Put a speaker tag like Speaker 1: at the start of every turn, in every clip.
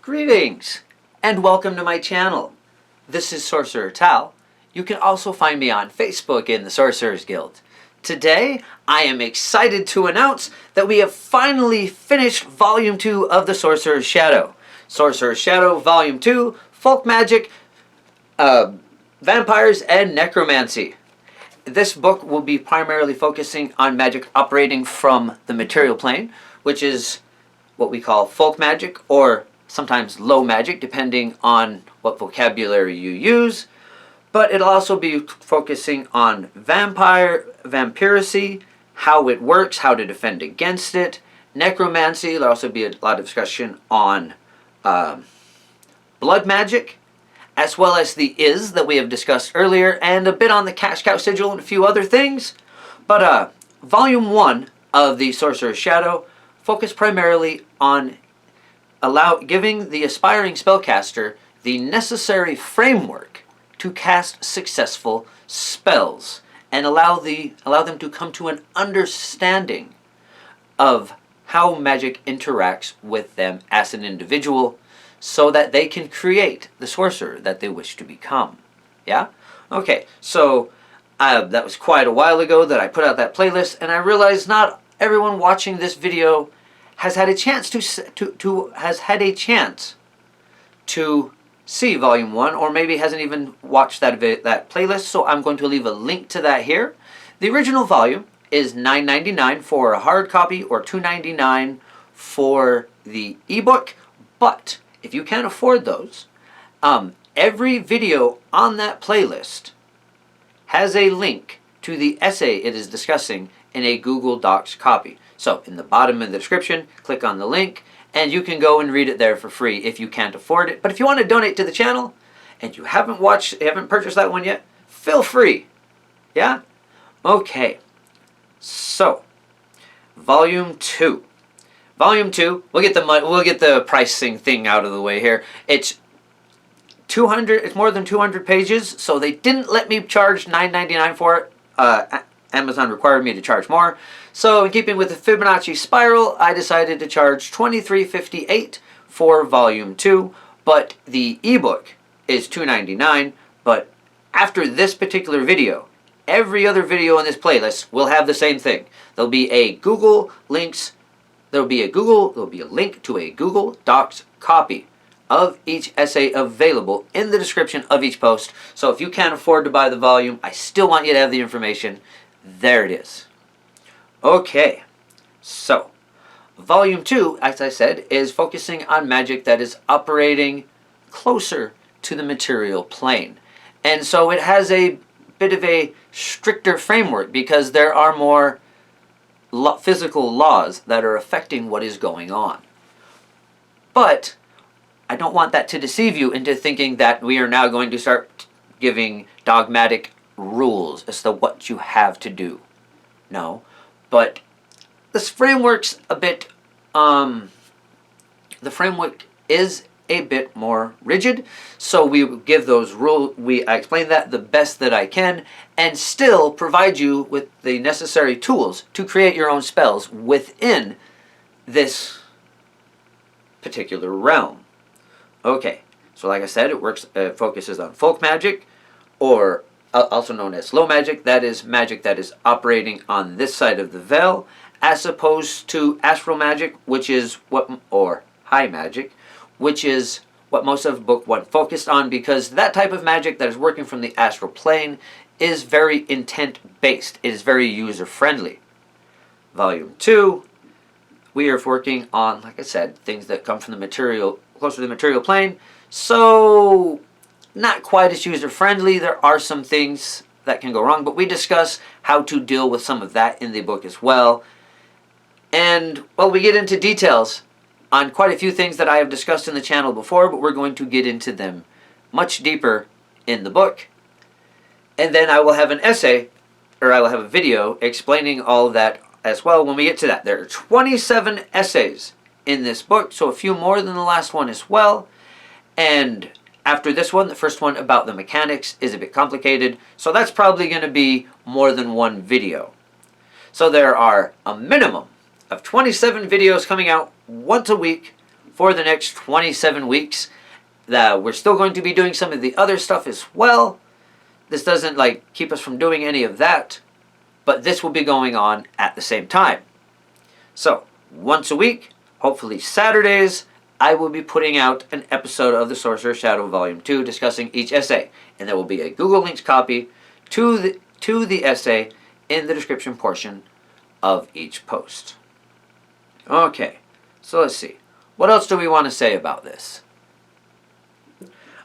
Speaker 1: Greetings and welcome to my channel. This is Sorcerer Tal. You can also find me on Facebook in the Sorcerers Guild. Today I am excited to announce that we have finally finished Volume 2 of the Sorcerer's Shadow. Sorcerer's Shadow Volume 2, Folk Magic, Vampires and Necromancy. This book will be primarily focusing on magic operating from the material plane, which is what we call folk magic or sometimes low magic, depending on what vocabulary you use. But it'll also be focusing on vampiracy, how it works, how to defend against it. Necromancy, there'll also be a lot of discussion on blood magic, as well as the Is that we have discussed earlier, and a bit on the cash cow sigil and a few other things. But Volume 1 of the Sorcerer's Shadow focused primarily on giving the aspiring spellcaster the necessary framework to cast successful spells and allow them to come to an understanding of how magic interacts with them as an individual so that they can create the sorcerer that they wish to become. Yeah? Okay, so that was quite a while ago that I put out that playlist, and I realized not everyone watching this video has had a chance to see Volume 1, or maybe hasn't even watched that playlist, so I'm going to leave a link to that here. The original volume is $9.99 for a hard copy or $2.99 for the ebook, but if you can't afford those, every video on that playlist has a link to the essay it is discussing in a Google Docs copy. So in the bottom of the description, click on the link, and you can go and read it there for free if you can't afford it. But if you want to donate to the channel, and you haven't purchased that one yet, feel free. Yeah? Okay. So, Volume 2. Volume 2, we'll get the pricing thing out of the way here. It's more than 200 pages, so they didn't let me charge $9.99 for it. Amazon required me to charge more. So in keeping with the Fibonacci spiral, I decided to charge $23.58 for Volume 2, but the ebook is $2.99. But after this particular video, every other video in this playlist will have the same thing. There'll be a link to a Google Docs copy of each essay available in the description of each post. So if you can't afford to buy the volume, I still want you to have the information. There it is. Okay, so Volume 2, as I said, is focusing on magic that is operating closer to the material plane. And so it has a bit of a stricter framework because there are more physical laws that are affecting what is going on. But I don't want that to deceive you into thinking that we are now going to start giving dogmatic rules as to what you have to do. No. But this framework's a bit, the framework is a bit more rigid, so we give those rules, I explain that the best that I can, and still provide you with the necessary tools to create your own spells within this particular realm. Okay, so like I said, it focuses on folk magic, or also known as low magic. That is magic that is operating on this side of the veil, as opposed to astral magic, or high magic, which is what most of Book 1 focused on, because that type of magic that is working from the astral plane is very intent-based. It is very user-friendly. Volume 2, we are working on, like I said, things that come from the material, closer to the material plane, so not quite as user-friendly. There are some things that can go wrong, but we discuss how to deal with some of that in the book as well. And, well, we get into details on quite a few things that I have discussed in the channel before, but we're going to get into them much deeper in the book. And then I will have an essay, or I will have a video explaining all of that as well when we get to that. There are 27 essays in this book, so a few more than the last one as well. And after this one, the first one about the mechanics is a bit complicated, so that's probably going to be more than one video. So there are a minimum of 27 videos coming out once a week for the next 27 weeks. We're still going to be doing some of the other stuff as well. This doesn't keep us from doing any of that, but this will be going on at the same time. So, once a week, hopefully Saturdays, I will be putting out an episode of the Sorcerer Shadow Volume 2 discussing each essay. And there will be a Google Links copy to the essay in the description portion of each post. Okay, so let's see. What else do we want to say about this?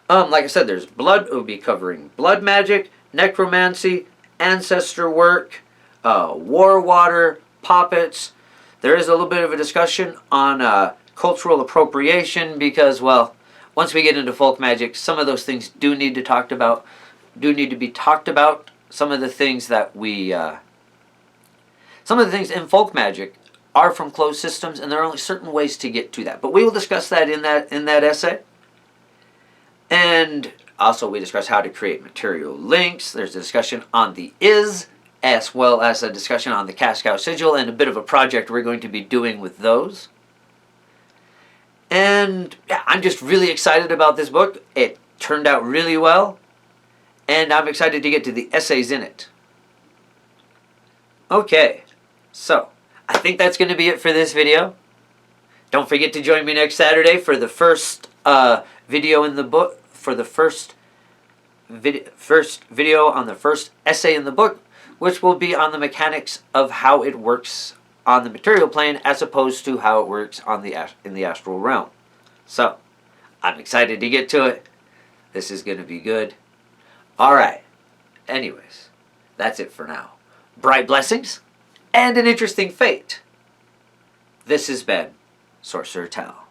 Speaker 1: Like I said, there's blood. We'll be covering blood magic, necromancy, ancestor work, war water, poppets. There is a little bit of a discussion on cultural appropriation because, well, once we get into folk magic, some of those things do need to be talked about. Some of the things in folk magic are from closed systems, and there are only certain ways to get to that. But we will discuss that in that essay. And also we discuss how to create material links. There's a discussion on the is, as well as a discussion on the Cascow Sigil, and a bit of a project we're going to be doing with those. And yeah, I'm just really excited about this book. It turned out really well, and I'm excited to get to the essays in it. Okay, so I think that's going to be it for this video. Don't forget to join me next Saturday for the first video in the book, for the first video on the first essay in the book, which will be on the mechanics of how it works on the material plane as opposed to how it works on in the astral realm. So, I'm excited to get to it. This is going to be good. Alright, anyways, that's it for now. Bright blessings and an interesting fate. This has been Sorcerer Tell.